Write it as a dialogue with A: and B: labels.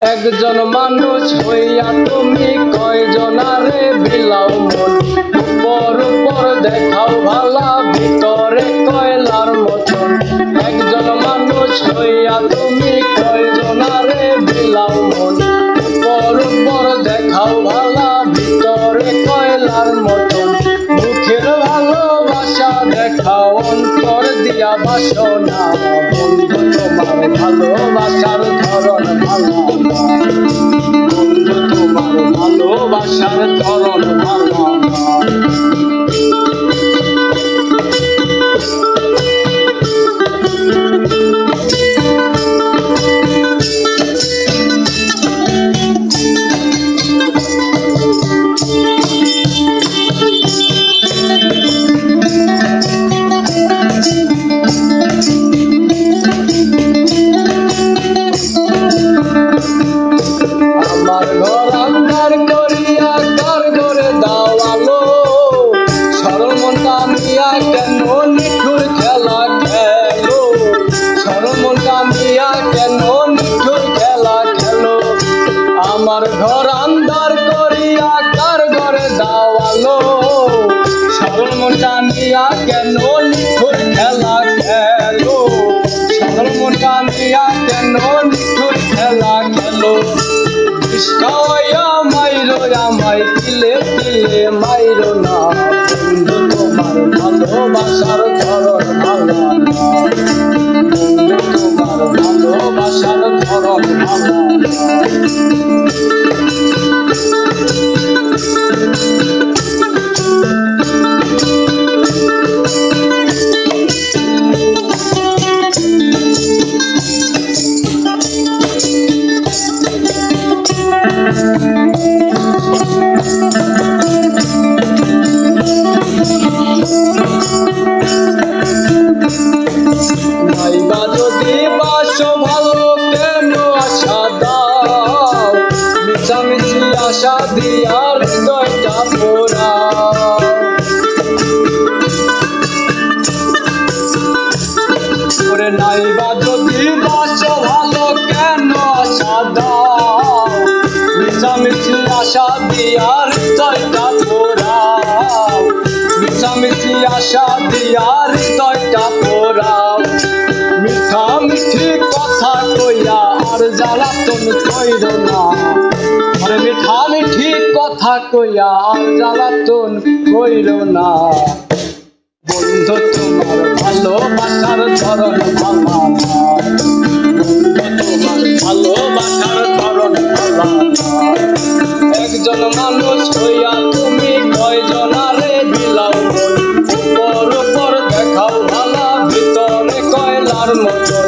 A: একজন মানুষ হইয়া তুমি কয়জনারে বিলাও মন, উপর উপর দেখাও ভালা ভিতরে কয়লার মতন। একজন মানুষ হইয়া তুমি কয়জনারে বিলাও মন, উপর উপর দেখাও ভালা ভিতরে কয়লার মতন। মুখের ভালোবাসা দেখাও অন্তর দিয়া বাসনা, বন্ধু তোমার ভালোবাসার ধরন ভালো, বন্ধু তোমার ভালোবাসার ধরন ভালো। আমার ঘর আন্ধার করিয়া কার ঘরে দাও আলো, সরল মনটা নিয়া কেন নিঠুর খেলা খেলো, সরল মনটা নিয়া কেন নিঠুর খেলা খেলো। আমার ঘর আন্ধার করিয়া কার ঘরে দাও আলো, সরল মনটা নিয়া কেন নিঠুর খেলা খেলো, সরল মনটা নিয়া কেন নিঠুর খেলা খেলো। খাওয়াইয়া মাইরো আমায় তিলে তিলে মাইরো না, বন্ধু তোমার ভালোবাসার ধরন ভালো, বন্ধু তোমার ভালোবাসার ধরন ভালো। নাইবা যদি বাসো ভালো কেন আশা দাও, মিছামিছি আশা দিয়া হৃদয়টা পোড়াও। ওরে নাইবা যদি বাসো ভালো কেন আশা দাও, মিছামিছি আশা দিয়া হৃদয়টা পোড়াও, মিছামিছি আশা দিয়া হৃদয়টা পোড়াও। মিঠা মিঠি কথা কইয়া আর জ্বালাতন কইরো না, আরে মিঠা মিঠি কথা কইয়া আর জ্বালাতন কইরো না। বন্ধু তোমার ভালোবাসার ধরন ভালো, বন্ধু তোমার ভালোবাসার ধরন ভালো। একজন মানুষ হইয়া তুমি কয়জনারে বিলাও মন, উপর উপর দেখাও ভালা ভিতরে কয়লার মতন।